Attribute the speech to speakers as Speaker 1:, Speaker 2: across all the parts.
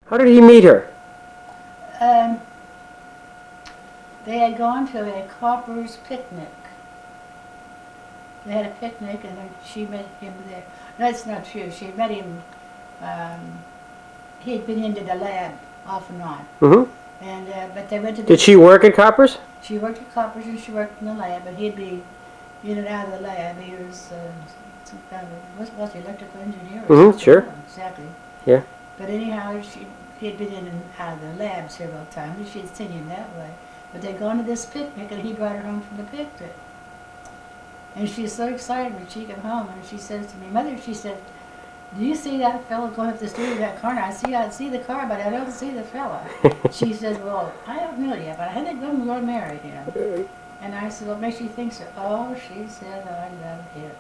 Speaker 1: How did he meet her?
Speaker 2: Um, they had gone to a coppers picnic. They had a picnic, and she met him there. That's not true. She met him. Um, he had been into the lab off and on,
Speaker 1: Mm-hmm.
Speaker 2: and but they went to
Speaker 1: Did
Speaker 2: this.
Speaker 1: she work at Coppers?
Speaker 2: She worked at coppers and she worked in the lab, but he'd be in and out of the lab. He was some kind of was he electrical engineer or
Speaker 1: Mm-hmm.
Speaker 2: something? I
Speaker 1: Sure.
Speaker 2: don't know exactly.
Speaker 1: Yeah.
Speaker 2: But anyhow, he had been in and out of the lab several times, and she had seen him that way. But they'd gone to this picnic, and he brought her home from the picnic. And she was so excited when she came home, and she says to me, "Mother," she said, "do you see that fellow going up the street with that car?" And I see the car, but I don't see the fella. She says, "Well, I don't know yet, but I think I'm going to marry him." And I said, "What makes you think so?" "Oh," she said, "I love him."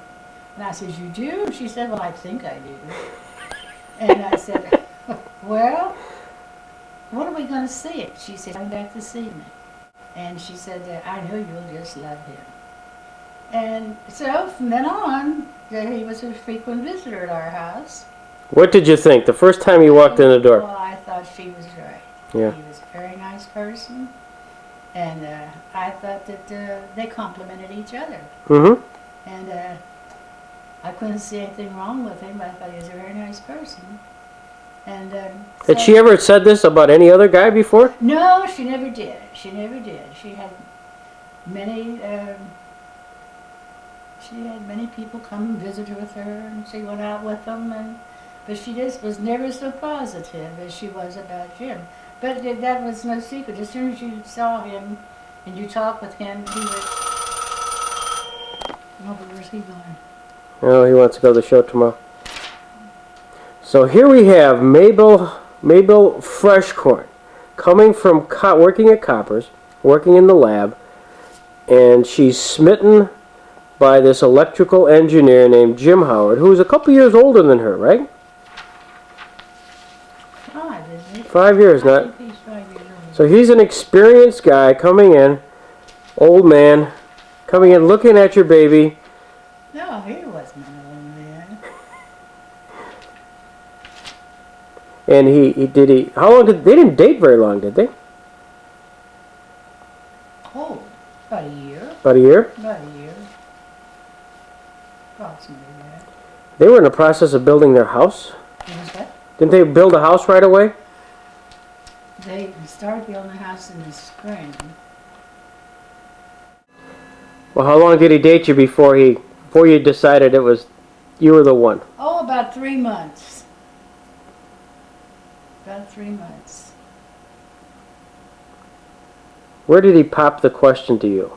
Speaker 2: And I said, "You do?" She said, "Well, I think I do." And I said, "Well, when are we going to see it?" She said, "Come back this evening." And she said, "I know you'll just love him." And so from then on, he was a frequent visitor at our house.
Speaker 1: What did you think the first time you walked in the door?
Speaker 2: Well, I thought she was right.
Speaker 1: Yeah.
Speaker 2: He was a very nice person, and I thought that they complemented each other.
Speaker 1: Mm-hmm.
Speaker 2: And I couldn't see anything wrong with him. I thought he was a very nice person. And
Speaker 1: Had she ever said this about any other guy before?
Speaker 2: no, she never did. She never did. Many. She had many people come and visit with her, and she went out with them, but she just was never so positive as she was about Jim. But that was no secret. As soon as you saw him and you talked with him, he would. Oh, but where's he going?
Speaker 1: Oh, he wants to go to the show tomorrow. So here we have Mabel Freshkorn, coming from working at Coppers, working in the lab, and she's smitten by this electrical engineer named Jim Howard, who's a couple years older than her, right?
Speaker 2: 5, isn't he?
Speaker 1: 5 years,
Speaker 2: I
Speaker 1: not.
Speaker 2: think he's 5 years old.
Speaker 1: So he's an experienced guy coming in, old man, coming in, looking at your baby.
Speaker 2: No, he wasn't an old man.
Speaker 1: And how long they didn't date very long, did they?
Speaker 2: Oh, about a year.
Speaker 1: About a year?
Speaker 2: About a year. Approximately that.
Speaker 1: They were in the process of building their house.
Speaker 2: What was that?
Speaker 1: Didn't they build a house right away?
Speaker 2: They started building the house in the spring.
Speaker 1: Well, how long did he date you before you decided you were the one?
Speaker 2: Oh, about 3 months. About 3 months.
Speaker 1: Where did he pop the question to you?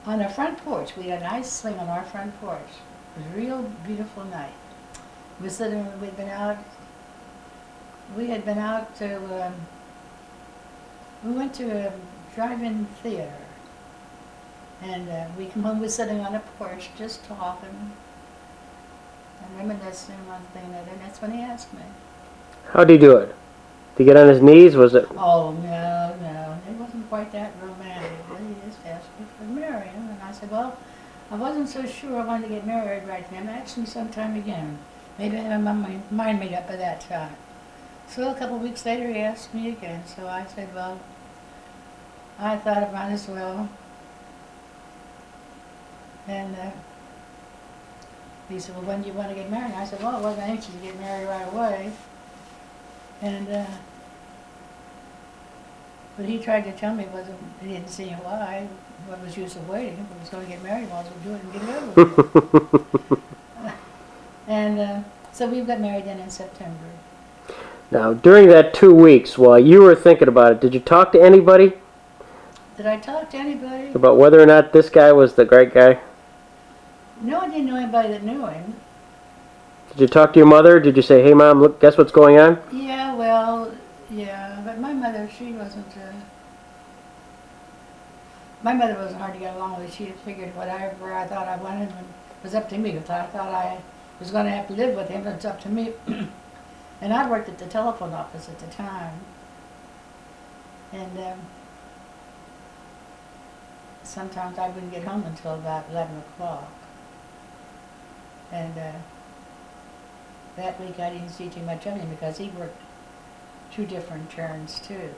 Speaker 2: On the front porch. We had a nice swing on our front porch. It was a real beautiful night. We had been out to, we went to a drive-in theater. And we come home, we're sitting on the porch just talking and reminiscing one thing and another, and that's when he asked me.
Speaker 1: How'd he do it? Did he get on his knees? Was it?
Speaker 2: Oh, no. It wasn't quite that romantic. He just asked me to marry him. And I said, well, I wasn't so sure I wanted to get married right then. Ask me sometime again. Maybe I have my mind made up by that time. So a couple of weeks later, he asked me again. So I said, well, I thought I might as well. And he said, well, when do you want to get married? And I said, well, I wasn't anxious to get married right away. And but he tried to tell me he didn't see why. What was the use of waiting? If he was going to get married, might as well do it and get it over with. And so we got married then in September.
Speaker 1: Now, during that 2 weeks while you were thinking about it, did you talk to anybody
Speaker 2: Did I talk to anybody?
Speaker 1: about whether or not this guy was the right guy?
Speaker 2: No, I didn't know anybody that knew him.
Speaker 1: Did you talk to your mother? Did you say, hey, Mom, look, guess what's going on?
Speaker 2: Yeah, well, yeah, but my mother, she wasn't. My mother wasn't hard to get along with. She had figured whatever I thought I wanted was up to me. If I thought I was going to have to live with him, it's up to me. And I worked at the telephone office at the time. And sometimes I wouldn't get home until about 11 o'clock. And that week I didn't see too much of him because he worked two different turns too.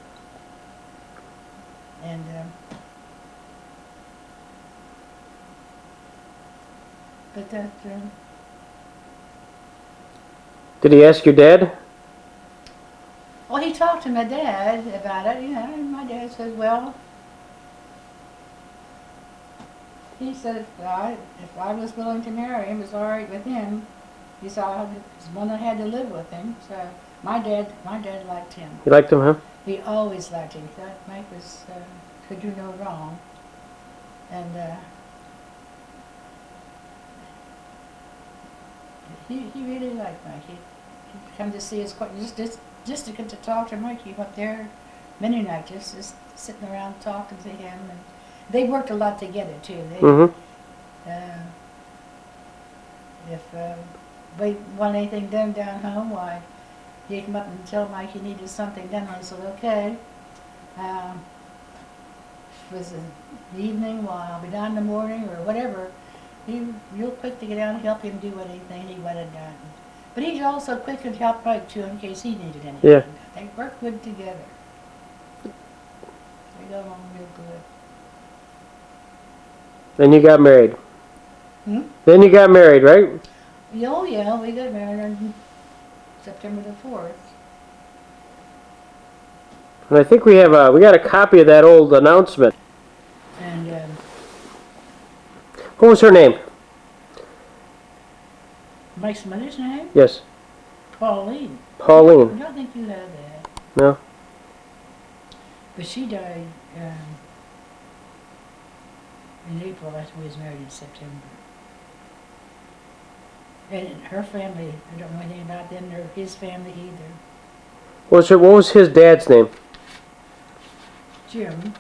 Speaker 2: And but that
Speaker 1: Did he ask your dad?
Speaker 2: well, he talked to my dad about it, and my dad says, well, he said if I was willing to marry him, it was all right with him. He said I was one that had to live with him. So my dad liked him.
Speaker 1: You liked him, huh?
Speaker 2: He always liked him. He thought Mike was could do no wrong, and he really liked Mike. He'd come to see us quite just to get to talk to Mike. He went there many nights, just sitting around talking to him, and they worked a lot together too. They, if we want anything done down home, why he'd come up and tell Mike he needed something done. I said okay. If it was in the evening, while I'll be down in the morning or whatever. Real quick to get out and help him do anything he wanted done. But he's also quick to help Mike too in case he needed anything.
Speaker 1: Yeah.
Speaker 2: They work good together. They go along real good.
Speaker 1: Then you got married. Then you got married, right?
Speaker 2: Oh yeah, we got married on September the 4th.
Speaker 1: And I think we got a copy of that old announcement.
Speaker 2: And
Speaker 1: What was her name?
Speaker 2: Mike's mother's name?
Speaker 1: Yes.
Speaker 2: Pauline.
Speaker 1: Pauline.
Speaker 2: I don't think you have that.
Speaker 1: No.
Speaker 2: But she died in April after we was married in September. And her family, I don't know anything about them or his family either.
Speaker 1: What was his dad's name?
Speaker 2: Jim,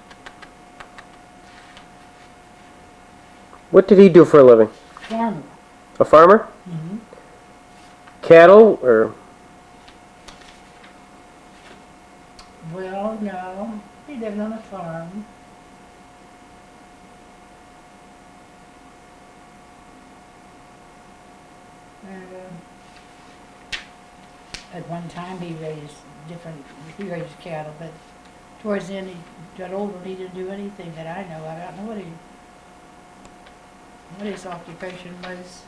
Speaker 1: What did he do for a living?
Speaker 2: farmer.
Speaker 1: A farmer?
Speaker 2: Mm-hmm.
Speaker 1: Cattle or?
Speaker 2: Well, no, he lived on a farm. And at one time he raised cattle, but towards the end he got older and he didn't do anything that I know of. I don't know what his occupation was.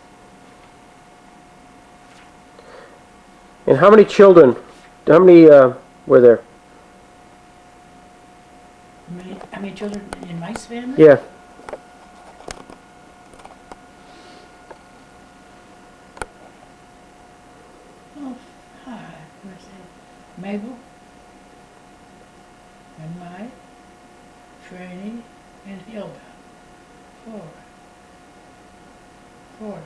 Speaker 1: And how many children? How many were there?
Speaker 2: How many children in Mike's family?
Speaker 1: Yeah.
Speaker 2: Oh, 5. What's that? Mabel and Mike, Franny, and Hilda. 4. 4 of them.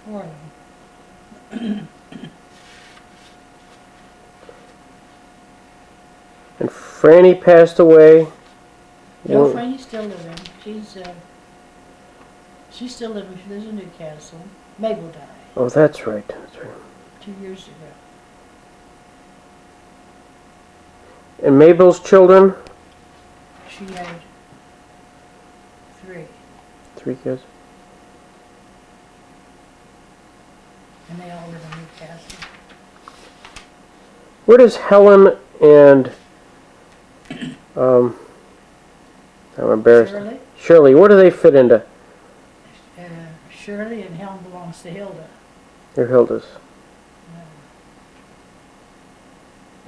Speaker 2: 4 of them.
Speaker 1: And Franny passed away.
Speaker 2: No,
Speaker 1: Well,
Speaker 2: Franny's still living. She's still living. She lives in Newcastle. Mabel died
Speaker 1: oh, that's right. That's right.
Speaker 2: 2 years ago.
Speaker 1: And Mabel's children?
Speaker 2: She had 3,
Speaker 1: 3 kids.
Speaker 2: and they all live in Newcastle.
Speaker 1: Where does Helen and I'm embarrassed. Shirley, where do they fit into?
Speaker 2: Shirley and Helen belongs to Hilda.
Speaker 1: They're Hilda's.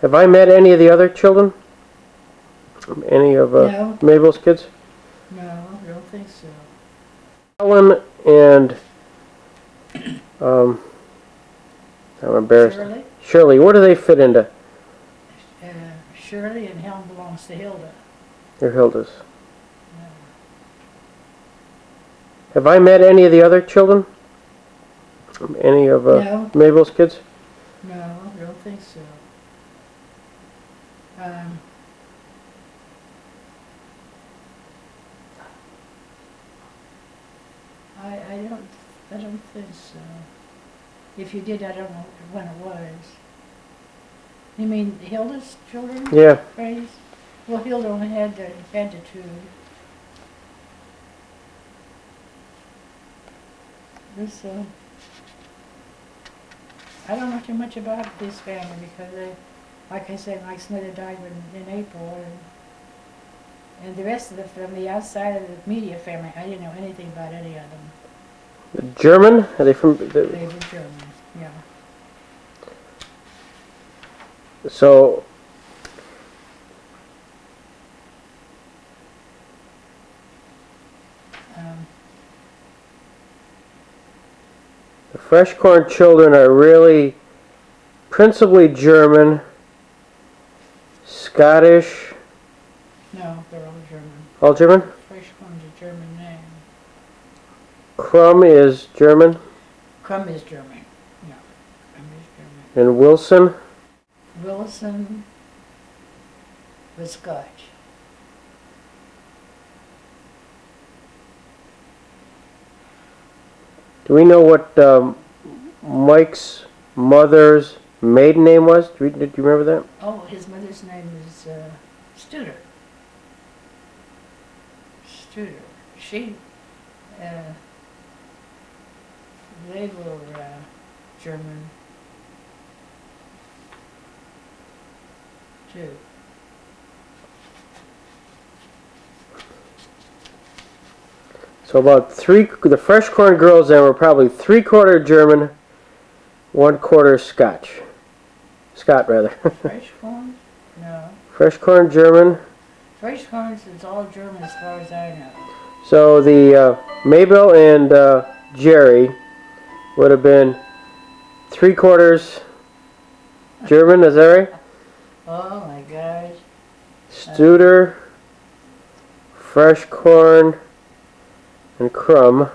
Speaker 1: Have I met any of the other children? Any of
Speaker 2: No.
Speaker 1: Mabel's kids?
Speaker 2: No, I don't think so.
Speaker 1: Helen and I'm embarrassed. Shirley, where do they fit into?
Speaker 2: Shirley and Helen belongs to Hilda.
Speaker 1: They're Hilda's. Have I met any of the other children? Any of
Speaker 2: No.
Speaker 1: Mabel's kids?
Speaker 2: No, I don't think so. I don't think so. If you did, I don't know when it was. You mean Hilda's children?
Speaker 1: Yeah.
Speaker 2: Grace? Well, Hilda only had the 2. This I don't know too much about this family because they, like I said, my mother died in April, and the rest of the family outside of the media family, I didn't know anything about any of them.
Speaker 1: German? Are they from?
Speaker 2: They were German, yeah.
Speaker 1: So
Speaker 2: Um,
Speaker 1: the Freshkorn children are really principally German, Scottish.
Speaker 2: no, they're all German.
Speaker 1: All German?
Speaker 2: Freshkorn's a German name.
Speaker 1: Crumb is German.
Speaker 2: Crumb is German. Yeah, Crumb is German.
Speaker 1: And Wilson?
Speaker 2: Wilson was Scotch.
Speaker 1: Do we know what Mike's mother's maiden name was? Did you remember that?
Speaker 2: Oh, his mother's name is Studer. Studer. She, they were German too.
Speaker 1: So about the Freshkorn girls then were probably 3/4 German, 1/4 Scotch. Scott, rather.
Speaker 2: Freshkorn? No.
Speaker 1: Freshkorn German.
Speaker 2: Freshkorn is all German as far as I know.
Speaker 1: So the Mabel and Jerry would have been 3/4 German, is that right?
Speaker 2: Oh my gosh.
Speaker 1: Studer, Freshkorn, and Crumb.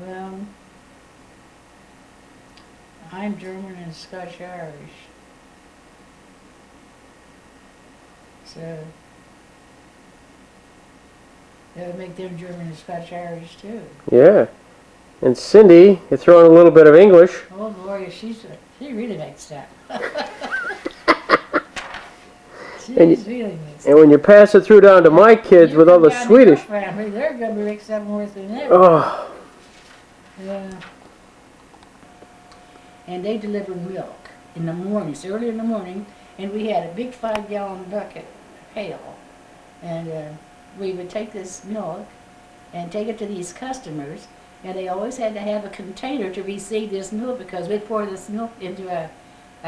Speaker 2: Well, I'm German and Scotch Irish. So that would make them German and Scotch Irish too.
Speaker 1: Yeah. And Cindy, you're throwing a little bit of English.
Speaker 2: Oh Gloria, she really makes that.
Speaker 1: And
Speaker 2: She's really makes
Speaker 1: And when you pass it through down to my kids with all the Swedish.
Speaker 2: Family, they're gonna be mixed up more than ever.
Speaker 1: Oh.
Speaker 2: Yeah. And they deliver milk in the mornings, early in the morning, and we had a big 5-gallon bucket pail, and we would take this milk and take it to these customers, and they always had to have a container to receive this milk because we'd pour this milk into a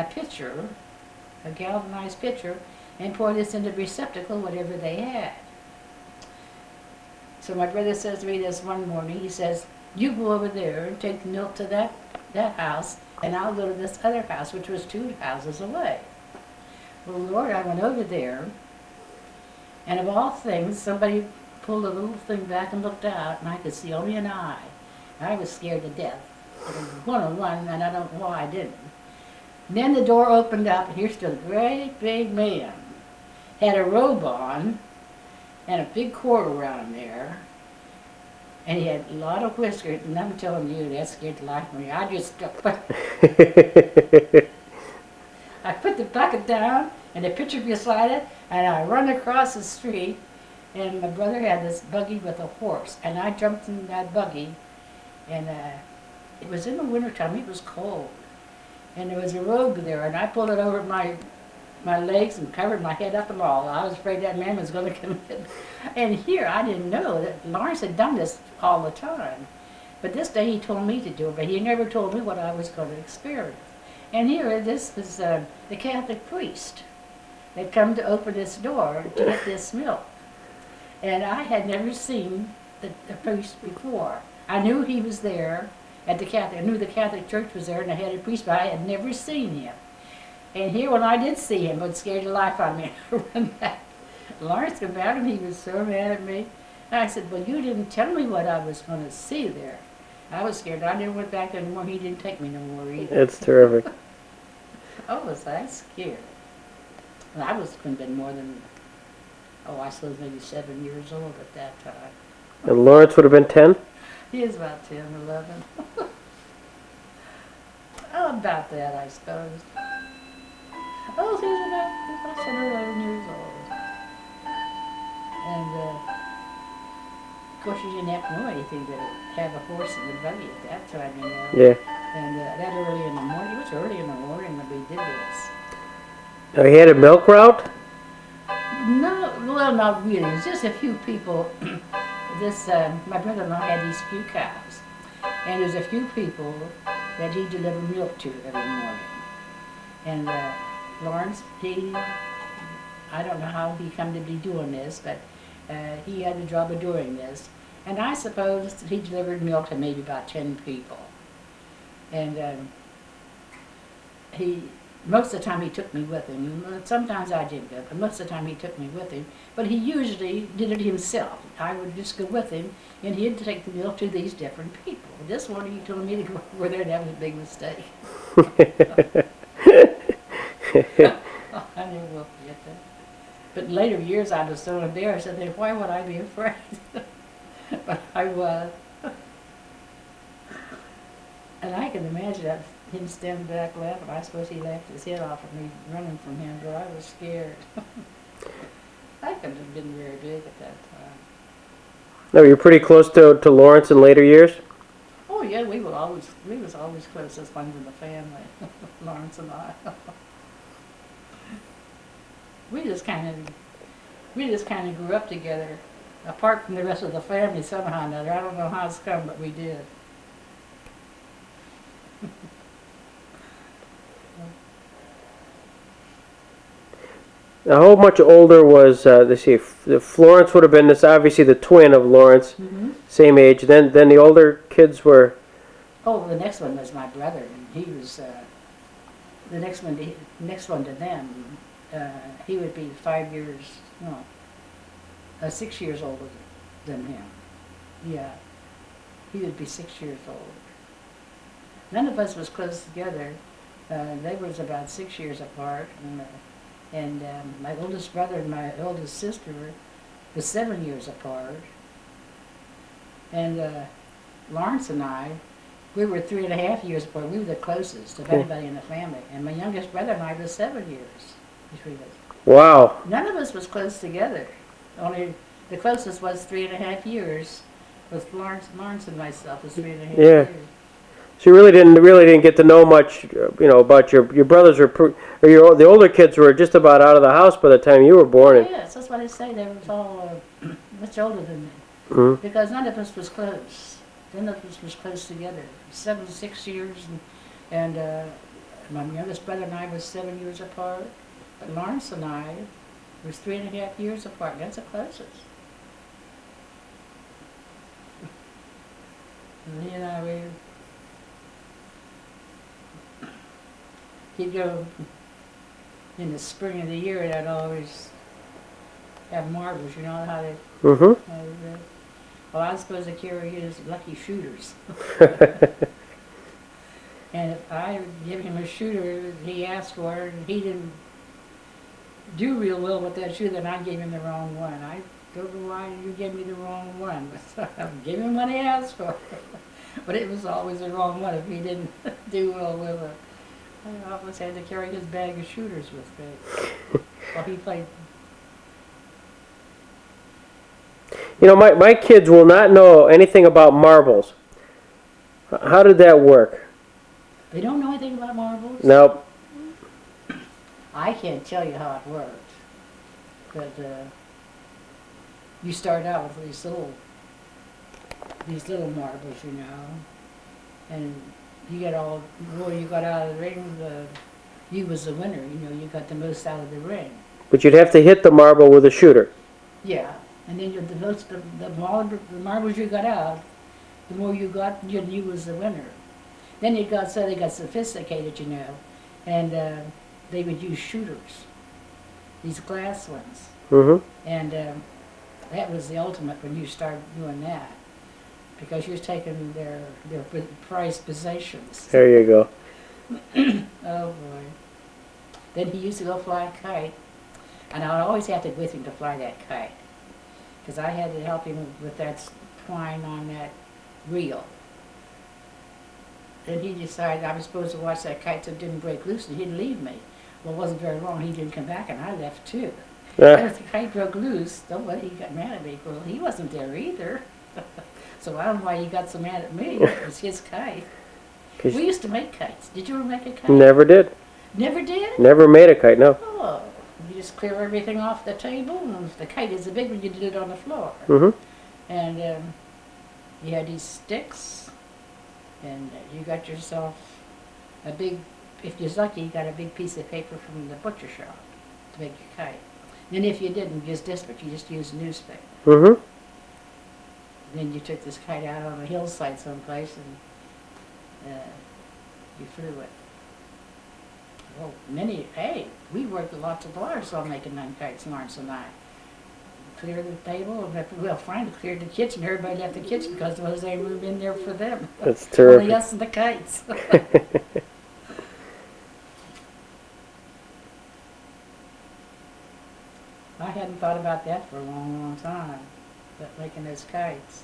Speaker 2: pitcher, a galvanized pitcher, and pour this into the receptacle, whatever they had. So my brother says to me this one morning, he says, you go over there and take the milk to that house, and I'll go to this other house, which was 2 houses away. Well, Lord, I went over there, and of all things, somebody pulled a little thing back and looked out, and I could see only an eye. I was scared to death. I was going to run, and I don't know why I didn't. And then the door opened up, and here stood a great big man. Had a robe on, and a big cord around there, and he had a lot of whiskers, and I'm telling you, that scared the life of me. I just I put the bucket down, and the pitcher beside it, and I run across the street, and my brother had this buggy with a horse, and I jumped in that buggy, and it was in the wintertime, it was cold, and there was a robe there, and I pulled it over my legs and covered my head up and all. I was afraid that man was going to come in. And here, I didn't know that Lawrence had done this all the time. But this day he told me to do it, but he never told me what I was going to experience. And here, this was the Catholic priest that come to open this door to get this milk. And I had never seen the priest before. I knew he was there at the Catholic, I knew the Catholic Church was there and I had a priest, but I had never seen him. And here, when I did see him, it scared the life out of me. I ran back. Lawrence came back and he was so mad at me. And I said, well, you didn't tell me what I was going to see there. I was scared. I never went back anymore. He didn't take me no more either.
Speaker 1: It's terrific.
Speaker 2: Oh, was I scared? Well, I was couldn't have been more than, I suppose maybe 7 years old at that time.
Speaker 1: And Lawrence would have been 10?
Speaker 2: He was about 10, 11. Oh, about that, I suppose. Oh, he was about 10 or 11 years old. And, of course, you didn't have to know anything to have a horse and a buggy at that time, you know.
Speaker 1: Yeah.
Speaker 2: And that early in the morning, it was early in the morning that we did this.
Speaker 1: Now, he had a milk route?
Speaker 2: No, well, not really. It was just a few people. My brother-in-law had these few cows, and there's a few people that he delivered milk to every morning. And Lawrence, I don't know how he come to be doing this, but he had the job of doing this. And I suppose he delivered milk to maybe about 10 people. And most of the time he took me with him. Sometimes I did go, but most of the time he took me with him. But he usually did it himself. I would just go with him, and he'd take the milk to these different people. This morning he told me to go over there, and that was a big mistake. I never will forget that. But in later years I was so embarrassed. I said, why would I be afraid? But I was. And I can imagine him standing back laughing. I suppose he laughed his head off at me running from him, but I was scared. I couldn't have been very big at that time.
Speaker 1: No, you're pretty close to Lawrence in later years?
Speaker 2: Oh yeah, we was always closest ones in the family, Lawrence and I. We just kind of grew up together, apart from the rest of the family somehow or another. I don't know how it's come, but we did.
Speaker 1: Now, how much older was, let's see, Florence would have been this, obviously the twin of Lawrence, same age. Then the older kids were...
Speaker 2: Oh, the next one was my brother. He was the next one to them. He would be 6 years older than him. Yeah, he would be 6 years old. None of us was close together. They was about 6 years apart, and my oldest brother and my oldest sister was 7 years apart. And Lawrence and I, we were 3.5 years apart. We were the closest of anybody in the family. And my youngest brother and I was 7 years between us.
Speaker 1: Wow.
Speaker 2: None of us was close together. Only the closest was 3.5 years with Lawrence and myself was 3.5 years.
Speaker 1: So you really didn't get to know much, about your brothers the older kids were just about out of the house by the time you were born.
Speaker 2: Yes, that's what I say. They was all much older than me.
Speaker 1: Mm-hmm.
Speaker 2: Because none of us was close. None of us was close together. 6 years, and my youngest brother and I was 7 years apart. But Lawrence and I was 3.5 years apart. That's the closest. And he and I, he'd go in the spring of the year, and I'd always have marbles. You know how they...
Speaker 1: Mm-hmm.
Speaker 2: Well, I was supposed to carry his lucky shooters. And if I would give him a shooter he asked for, and he didn't do real well with that shooter, then I gave him the wrong one. I don't know why you gave me the wrong one. I gave him what he asked for. But it was always the wrong one if he didn't do well with it. I always had to carry his bag of shooters with me while he played.
Speaker 1: My kids will not know anything about marbles. How did that work?
Speaker 2: They don't know anything about marbles?
Speaker 1: Nope.
Speaker 2: I can't tell you how it worked. But you start out with these little marbles, and you get all, the more you got out of the ring, you was the winner. You got the most out of the ring.
Speaker 1: But you'd have to hit the marble with a shooter.
Speaker 2: Yeah, and then the marbles you got out, the more you got, you was the winner. Then they got sophisticated, and they would use shooters, these glass ones.
Speaker 1: Mm-hmm.
Speaker 2: And that was the ultimate when you started doing that, because you're taking their prized possessions.
Speaker 1: There you go.
Speaker 2: Oh boy. Then he used to go fly a kite, and I would always have to go with him to fly that kite, because I had to help him with that twine on that reel. Then he decided I was supposed to watch that kite so it didn't break loose, and he'd leave me. Well, it wasn't very long. He didn't come back, and I left too. And if the kite broke loose, he got mad at me. Well, he wasn't there either. So I don't know why he got so mad at me. It was his kite. We used to make kites. Did you ever make a kite?
Speaker 1: Never did.
Speaker 2: Never did?
Speaker 1: Never made a kite, no.
Speaker 2: Oh, you just clear everything off the table, and if the kite is a big one, you did it on the floor.
Speaker 1: Mm-hmm.
Speaker 2: And you had these sticks, and you got yourself a big, if you're lucky, you got a big piece of paper from the butcher shop to make your kite. And if you didn't use desperate, you just used newspaper.
Speaker 1: Mm-hmm.
Speaker 2: Then you took this kite out on a hillside someplace, and you flew it. Well, we worked with lots of dollars on making them kites, Lawrence and I. Cleared the table, well, finally cleared the kitchen. Everybody left the kitchen because there was a room in there for them.
Speaker 1: That's terrific.
Speaker 2: Only us and the kites. I hadn't thought about that for a long, long time, but making those kites.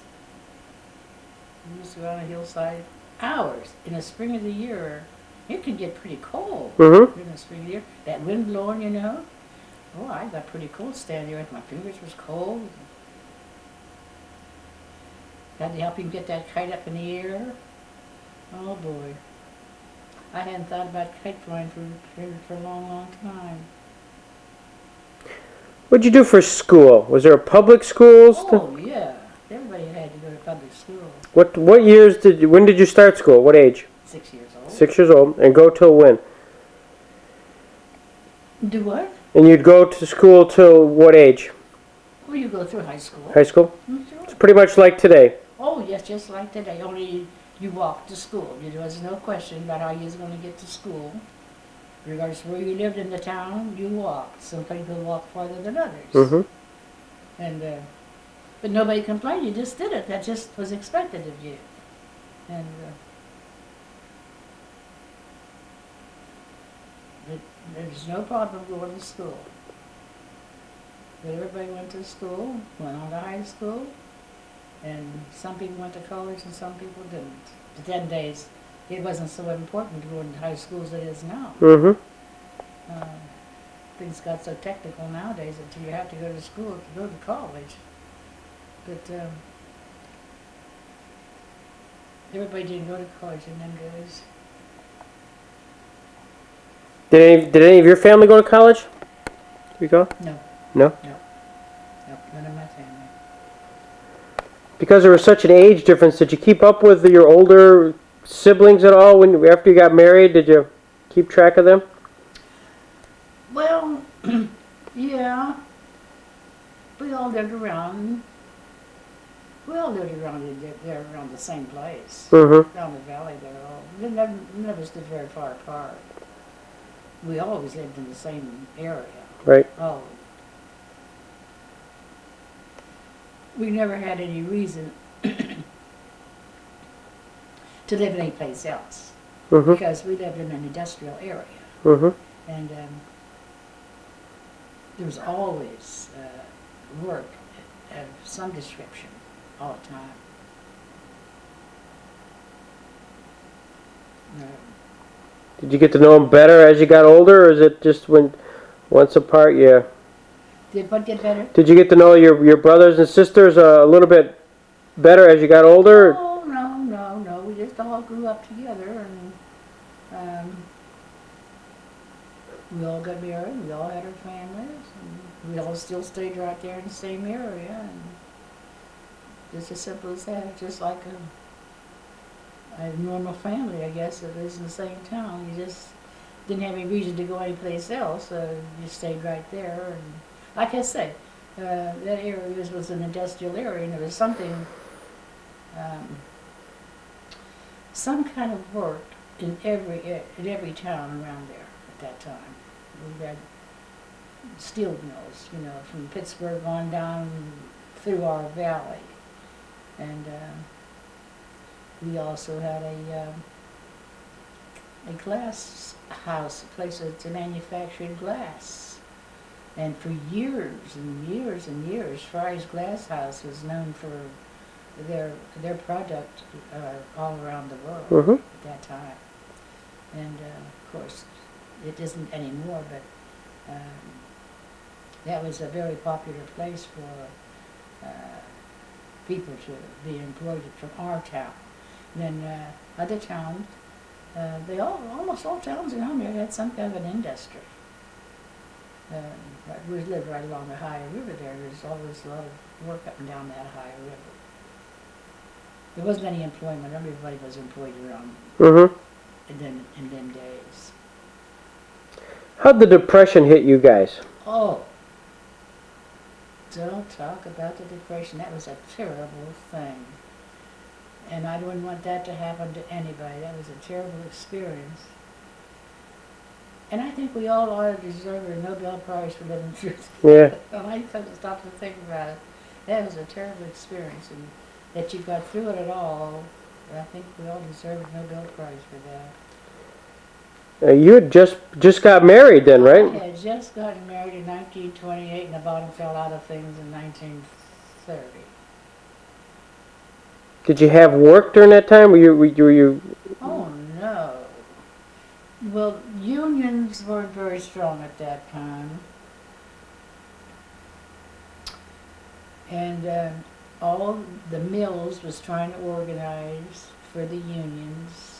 Speaker 2: We used to go on a hillside hours in the spring of the year. It can get pretty cold
Speaker 1: Mm-hmm.
Speaker 2: in the spring of the year. That wind blowing, you know. Oh, I got pretty cold standing there. My fingers was cold. Had to help him get that kite up in the air. Oh boy. I hadn't thought about kite flying for a long, long time.
Speaker 1: What'd you do for school? Was there a public schools?
Speaker 2: Oh yeah. Everybody had to go to public school.
Speaker 1: What years when did you start school? What age?
Speaker 2: 6 years old.
Speaker 1: 6 years old. And go till when?
Speaker 2: Do what?
Speaker 1: And you'd go to school till what age?
Speaker 2: Well, you go through high school.
Speaker 1: High school?
Speaker 2: Sure.
Speaker 1: It's pretty much like today.
Speaker 2: Oh, yes, just like today. Only you walked to school. There was no question about how you was going to get to school. Regardless of where you lived in the town, you walked. Some people walked farther than others.
Speaker 1: Mm-hmm.
Speaker 2: And but nobody complained. You just did it. That just was expected of you. And there's no problem going to school. But everybody went to school, went on to high school, and some people went to college and some people didn't. The 10 days, it wasn't so important to go into high school as it is now.
Speaker 1: Mm-hmm.
Speaker 2: Things got so technical nowadays that you have to go to school to go to college. But everybody didn't go to college in them days.
Speaker 1: Did any of your family go to college? You go?
Speaker 2: No.
Speaker 1: No?
Speaker 2: No, none of my family.
Speaker 1: Because there was such an age difference, did you keep up with your older siblings at all after you got married? Did you keep track of them?
Speaker 2: Well, yeah. We all lived around. They're around the same place.
Speaker 1: Mm-hmm.
Speaker 2: Down the valley, they never stood very far apart. We always lived in the same area.
Speaker 1: Right.
Speaker 2: Oh. We never had any reason to live any place else.
Speaker 1: Mm-hmm.
Speaker 2: Because we lived in an industrial area.
Speaker 1: Mm-hmm.
Speaker 2: And there was always work of some description all the time.
Speaker 1: Did you get to know them better as you got older, or is it just once apart, yeah?
Speaker 2: Did what get better?
Speaker 1: Did you get to know your brothers and sisters a little bit better as you got older?
Speaker 2: Oh, no. We just all grew up together, and we all got married, we all had our families, and we all still stayed right there in the same area, and just as simple as that, just like a normal family, I guess, that lives in the same town. You just didn't have any reason to go anyplace else, so you stayed right there. And like I say, that area was an industrial area, and there was something, some kind of work in every town around there at that time. We had steel mills, from Pittsburgh on down through our valley, and we also had a glass house, a place to manufacture glass. And for years and years and years, Fry's Glass House was known for their product all around the world at that time. And of course, it isn't anymore, but that was a very popular place for people to be employed from our town. And then other towns almost all towns around here had some kind of an industry. We lived right along the Ohio River there. There's always a lot of work up and down that Ohio River. There wasn't any employment. Everybody was employed around in them days.
Speaker 1: How'd the Depression hit you guys?
Speaker 2: Oh, don't talk about the Depression. That was a terrible thing. And I wouldn't want that to happen to anybody. That was a terrible experience. And I think we all ought to deserve a Nobel Prize for living through it.
Speaker 1: Yeah.
Speaker 2: And I couldn't stop to think about it. That was a terrible experience. And that you got through it at all, I think we all deserve a Nobel Prize for that.
Speaker 1: You had just got married then, right?
Speaker 2: I had just gotten married in 1928, and the bottom fell out of things in 1930.
Speaker 1: Did you have work during that time? Were you?
Speaker 2: Oh no. Well, unions weren't very strong at that time, and all the mills was trying to organize for the unions.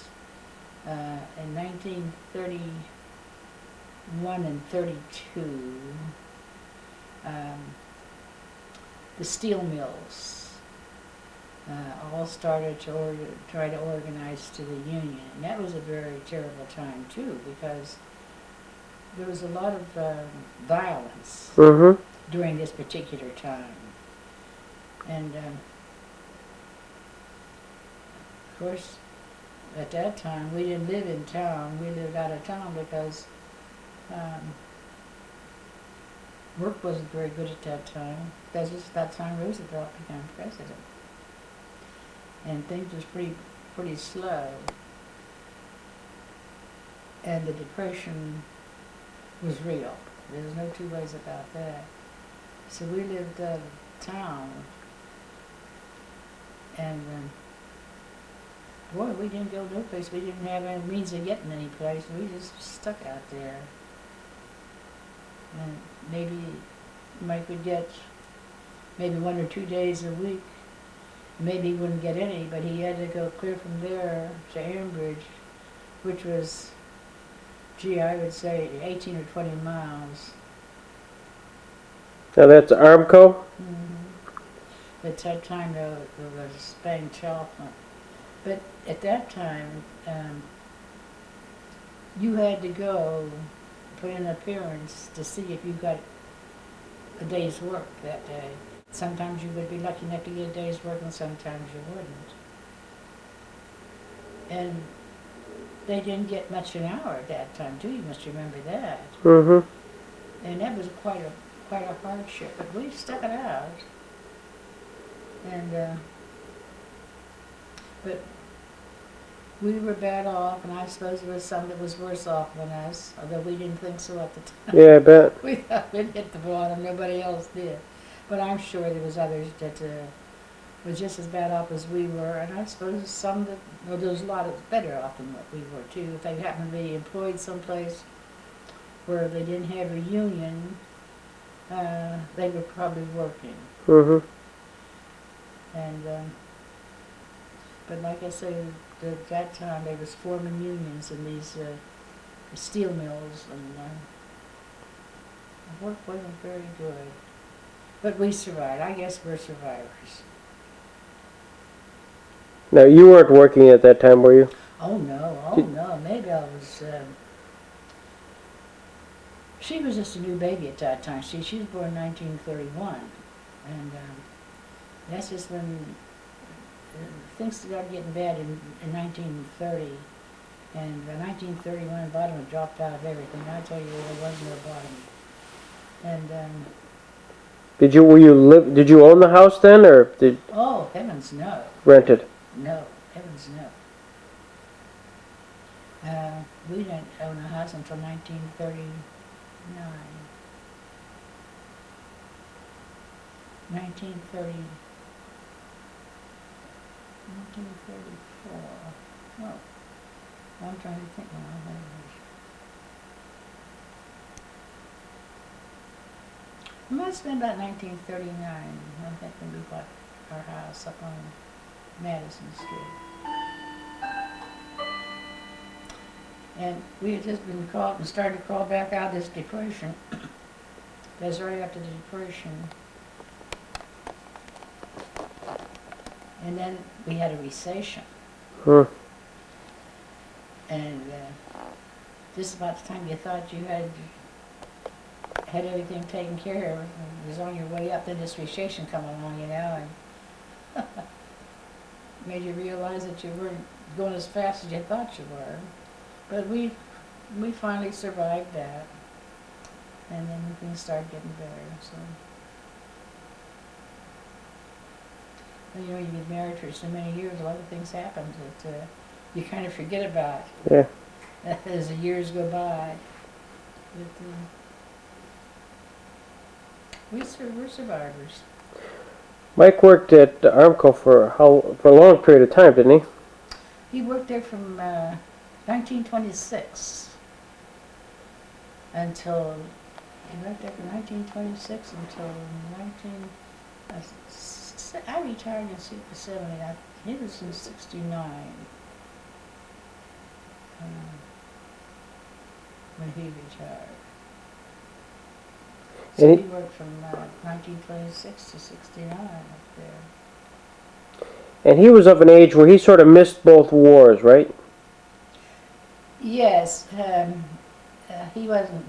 Speaker 2: In 1931 and 32, the steel mills all started to try to organize to the union. And that was a very terrible time, too, because there was a lot of violence during this particular time. And, of course, at that time, we didn't live in town. We lived out of town because work wasn't very good at that time. That was that time Roosevelt became president. And things was pretty slow. And the Depression was real. There was no two ways about that. So we lived out of town. And boy, we didn't go no place. We didn't have any means of getting any place. We just stuck out there. And maybe Mike would get maybe 1 or 2 days a week. Maybe he wouldn't get any, but he had to go clear from there to Ambridge, which was, I would say 18 or 20 miles.
Speaker 1: Now that's Armco?
Speaker 2: At that time, there was Bang Chalfont. But at that time, you had to go put in an appearance to see if you got a day's work that day. Sometimes you would be lucky enough to get a day's work, and sometimes you wouldn't. And they didn't get much an hour at that time, too. You must remember that. And that was quite a hardship, but we stuck it out. And but we were bad off, and I suppose there was some that was worse off than us, although we didn't think so at the time.
Speaker 1: Yeah, I bet.
Speaker 2: We thought we'd hit the bottom, nobody else did. But I'm sure there was others that were just as bad off as we were, and I suppose some that, well, there was a lot of better off than what we were too. If they happened to be employed someplace where they didn't have a union, they were probably working. And but like I say, at that time they was forming unions in these steel mills, and the work wasn't very good. But we survived. I guess we're survivors.
Speaker 1: Now, you weren't working at that time, were you?
Speaker 2: Oh no, no. Maybe I was. She was just a new baby at that time. She was born in 1931, and that's just when things started getting bad in 1930. And in 1931, the bottom had dropped out of everything. I tell you, there was no bottom. And
Speaker 1: Did you own the house then, or did?
Speaker 2: Oh, heavens no.
Speaker 1: Rented.
Speaker 2: No, heavens no. We didn't own a house until 1939. 1934. Oh, I'm trying to think when I was. It must have been about 1939. I think when we bought our house up on Madison Street. And we had just been caught and started to crawl back out of this depression. That's right after the depression. And then we had a recession.
Speaker 1: Hmm.
Speaker 2: And just about the time you thought you had everything taken care of, it was on your way up, then this recession come along, you know, and made you realize that you weren't going as fast as you thought you were. But we finally survived that, and then things started getting better. So, and, you know, you get married for so many years, a lot of things happen that you kind of forget about
Speaker 1: Yeah.
Speaker 2: as the years go by. But, we're survivors.
Speaker 1: Mike worked at Armco for a long period of time, didn't he?
Speaker 2: He worked there from 1926 until, he worked there from 1926 until 19, I retired in 70, he was in 69 when he retired. So
Speaker 1: And
Speaker 2: he worked from 1926 to 69 up there.
Speaker 1: And he was of an age where he sort of missed both wars, right?
Speaker 2: Yes, he wasn't.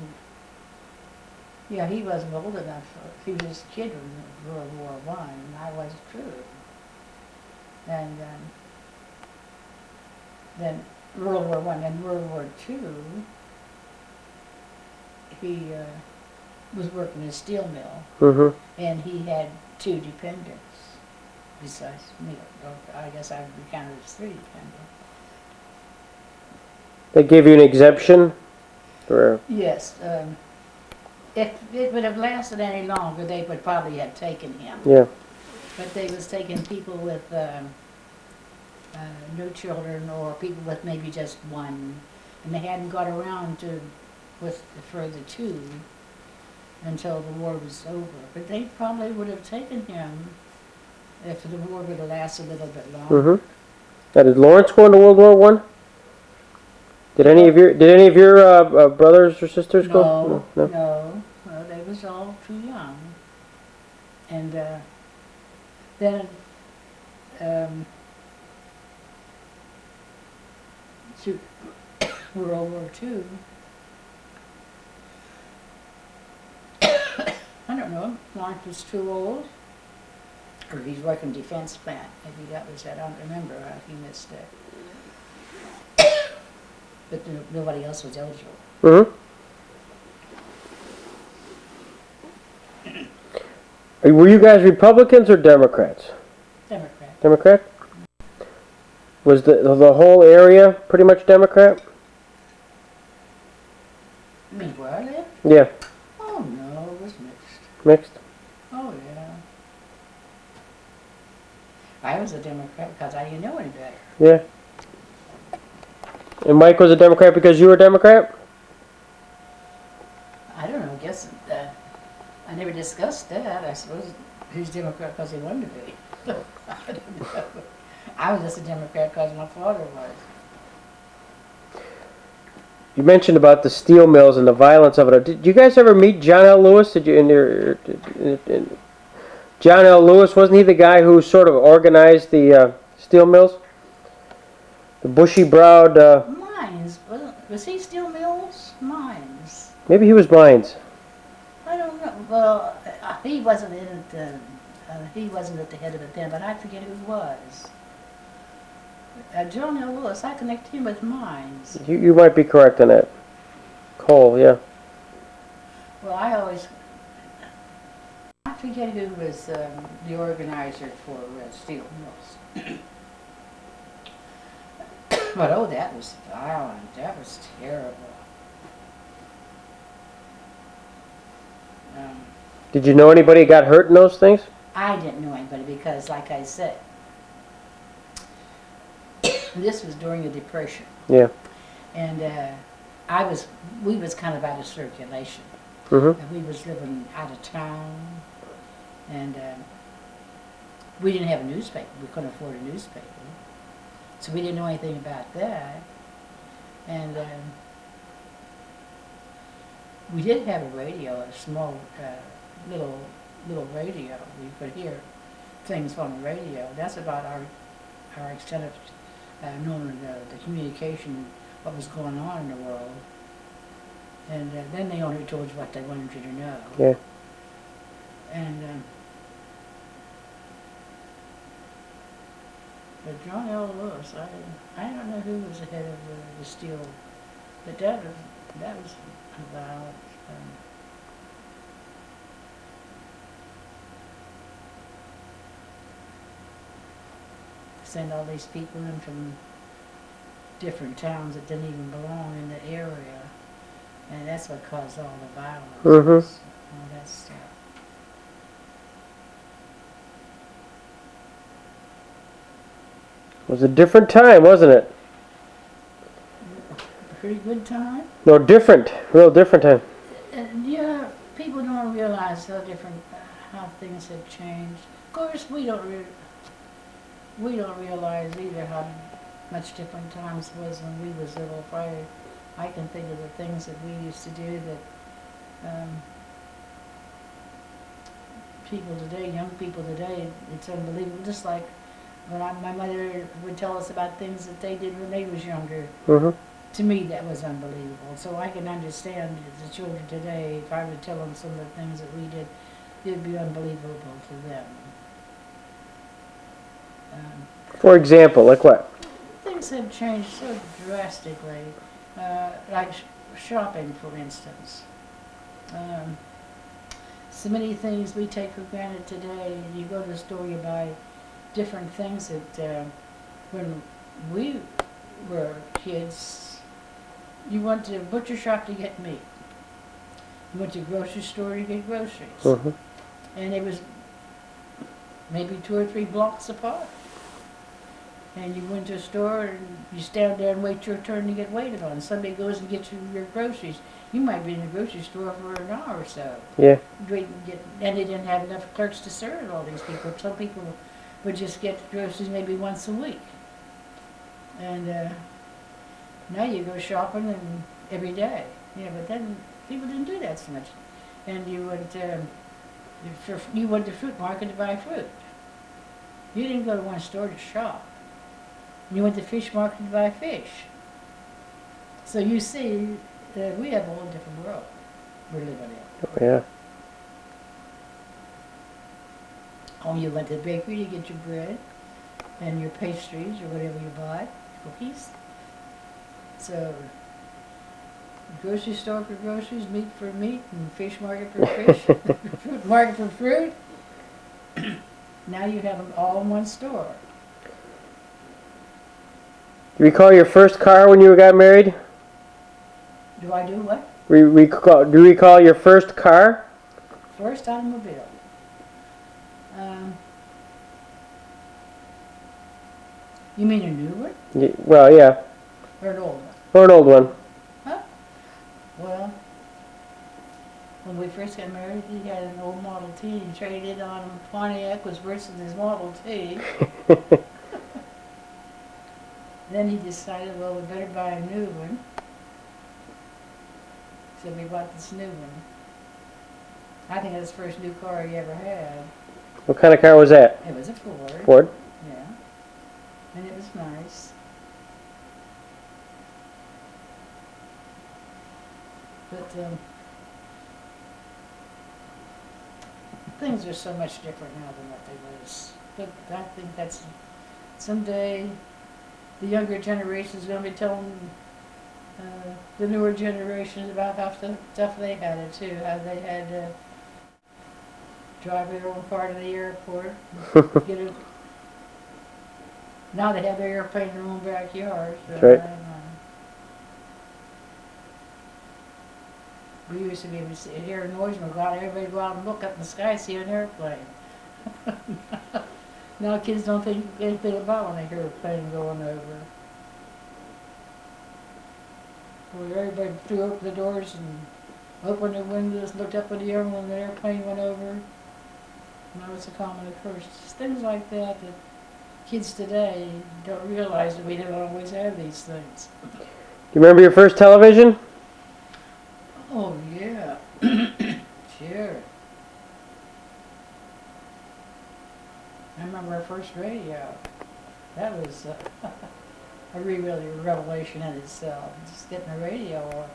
Speaker 2: Yeah, he wasn't old enough. He was just a kid in World War I, and I was too. And then World War I and World War II, he was working in a steel mill,
Speaker 1: Mm-hmm.
Speaker 2: and he had 2 dependents besides me. I guess I would be counted as 3 dependents.
Speaker 1: They gave you an exemption? Or,
Speaker 2: Yes. If it would have lasted any longer, they would probably have taken him.
Speaker 1: yeah.
Speaker 2: But they was taking people with no children, or people with maybe just one, and they hadn't got around to with the further 2 until the war was over. But they probably would have taken him if the war would have lasted a little bit longer.
Speaker 1: Mm-hmm. Now, did Lawrence go into World War One? Did any of your brothers or sisters go?
Speaker 2: No, they was all too young. And then through World War II, I don't know, Lawrence was too old, or he's working defense plant. Maybe that was it. I don't remember. He missed it. But nobody else was eligible.
Speaker 1: Mm-hmm. Were you guys Republicans or Democrats?
Speaker 2: Democrat.
Speaker 1: Democrat? Was the whole area pretty much Democrat?
Speaker 2: I mean, where I live?
Speaker 1: Yeah.
Speaker 2: Oh no, it was mixed.
Speaker 1: Mixed?
Speaker 2: Oh yeah. I was a Democrat because I didn't know any better.
Speaker 1: Yeah. And Mike was a Democrat because you were a Democrat?
Speaker 2: I don't know, I guess I never discussed that. I suppose he's Democrat because he wanted to be. I don't know. I was just a Democrat because my father was.
Speaker 1: You mentioned about the steel mills and the violence of it. Did you guys ever meet John L. Lewis? Did you? John L. Lewis, wasn't he the guy who sort of organized the steel mills? The bushy-browed.
Speaker 2: Mines. Was he steel mills? Mines.
Speaker 1: Maybe he was Mines.
Speaker 2: I don't know. Well, he wasn't in it. He wasn't at the head of it then, but I forget who was. John L. Lewis, I connect him with Mines.
Speaker 1: You might be correct on that. Coal, yeah.
Speaker 2: Well, I forget who was the organizer for steel mills. But oh, that was violent. That was terrible.
Speaker 1: Did you know anybody got hurt in those things?
Speaker 2: I didn't know anybody because, like I said, this was during the Depression.
Speaker 1: Yeah.
Speaker 2: And we was kind of out of circulation.
Speaker 1: Mm-hmm.
Speaker 2: And we was living out of town. And we didn't have a newspaper. We couldn't afford a newspaper. So we didn't know anything about that. And we did have a radio, a small little radio. We could hear things on the radio. That's about our extent of knowing the communication, what was going on in the world. And then they only told you what they wanted you to know.
Speaker 1: Yeah.
Speaker 2: And but John L. Lewis, I don't know who was ahead of the steel, but that was about. Send all these people in from different towns that didn't even belong in the area, and that's what caused all the violence. All that stuff.
Speaker 1: It was a different time, wasn't it?
Speaker 2: Pretty good time.
Speaker 1: No, different. Real different time.
Speaker 2: Yeah, people don't realize how different, how things have changed. Of course, we don't realize either how much different times was when we was little. I can think of the things that we used to do that people today, young people today, it's unbelievable. Just like when my mother would tell us about things that they did when they was younger. To me, that was unbelievable. So I can understand the children today, if I would tell them some of the things that we did, it would be unbelievable to them.
Speaker 1: For example, like what?
Speaker 2: Things have changed so drastically, like shopping, for instance. So many things we take for granted today. You go to the store, you buy different things that when we were kids, you went to a butcher shop to get meat. You went to a grocery store to get groceries. And it was maybe 2 or 3 blocks apart. And you went to a store and you stand there and wait your turn to get waited on. Somebody goes and gets you your groceries. You might be in the grocery store for an hour or so.
Speaker 1: Yeah.
Speaker 2: And they didn't have enough clerks to serve all these people. Some people would just get groceries maybe once a week. And now you go shopping and every day. Yeah, but then people didn't do that so much. And you went to the fruit market to buy fruit. You didn't go to one store to shop. You went to the fish market to buy fish. So you see that we have a whole different world we're living in.
Speaker 1: Yeah.
Speaker 2: Oh, you went to the bakery to get your bread and your pastries or whatever you buy, cookies. So, grocery store for groceries, meat for meat, and fish market for fish, fruit market for fruit. Now you have them all in one store.
Speaker 1: Do you recall your first car when you got married?
Speaker 2: Do I do what?
Speaker 1: Do you recall your first car?
Speaker 2: First automobile. You mean a new one?
Speaker 1: Well, yeah.
Speaker 2: Or an old one?
Speaker 1: Or an old one.
Speaker 2: Huh? Well, when we first got married, he had an old Model T. He traded it on Pontiac, was worse than his Model T. Then he decided, well, we better buy a new one. So we bought this new one. I think that's the first new car he ever had.
Speaker 1: What kind of car was that?
Speaker 2: It was a Ford.
Speaker 1: Ford?
Speaker 2: Yeah. And it was nice. But things are so much different now than what they was. But I think that's someday the younger generation is going to be telling the newer generations about how stuff they had it too. How they had to drive their own car to the airport. Get it. Now they have their airplane in their own backyard. So
Speaker 1: That's right.
Speaker 2: We used to be able to hear a noise and everybody go out and look up in the sky and see an airplane. Now kids don't think anything about when they hear a plane going over. Where everybody threw open the doors and opened their windows, looked up in the air when the airplane went over. Now it's a common occurrence. Just things like that that kids today don't realize that we don't always have these things.
Speaker 1: You remember your first television?
Speaker 2: Oh, yeah. Sure. I remember our first radio. That was really a revelation in itself. Just getting a radio.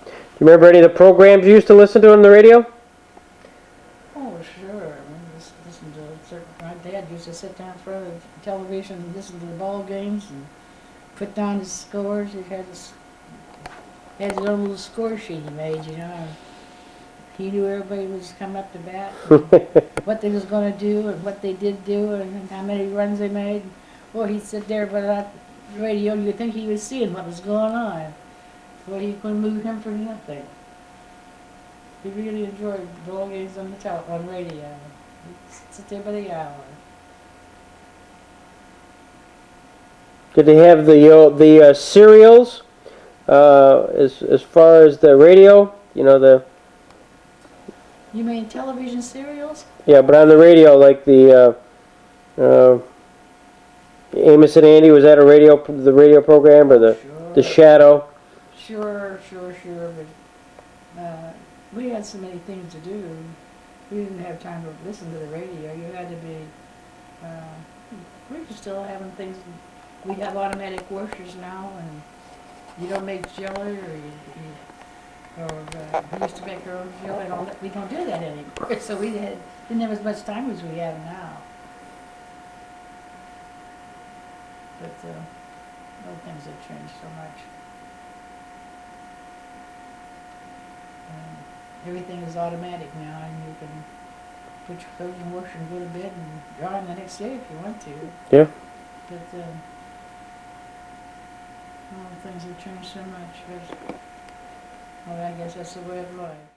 Speaker 1: Do you remember any of the programs you used to listen to on the radio?
Speaker 2: Oh, sure. I remember listen to certain. My dad used to sit down in front of the television and listen to the ball games and put down his scores. He had his own little score sheet he made, you know. And he knew everybody was coming up to bat, and what they was going to do, and what they did do, and how many runs they made. Well, he'd sit there by that radio. You'd think he was seeing what was going on. Well, you couldn't move him for nothing. He really enjoyed ball games on on radio. He'd sit there by the hour.
Speaker 1: Did they have the serials as far as the radio? You know the
Speaker 2: You mean television serials?
Speaker 1: yeah, but on the radio like the Amos and Andy, was that the radio program or the
Speaker 2: Sure.
Speaker 1: Shadow?
Speaker 2: Sure. But we had so many things to do. We didn't have time to listen to the radio. You had to be. We were still having things. We have automatic washers now, and you don't make jelly, or we used to make our own jelly. And all that. We don't do that anymore. So we didn't have as much time as we have now. But other things have changed so much. Everything is automatic now, and you can put your clothes in the washer and go to bed and dry them the next day if you want to.
Speaker 1: Yeah.
Speaker 2: But things have changed so much. Well, I guess that's the way of life.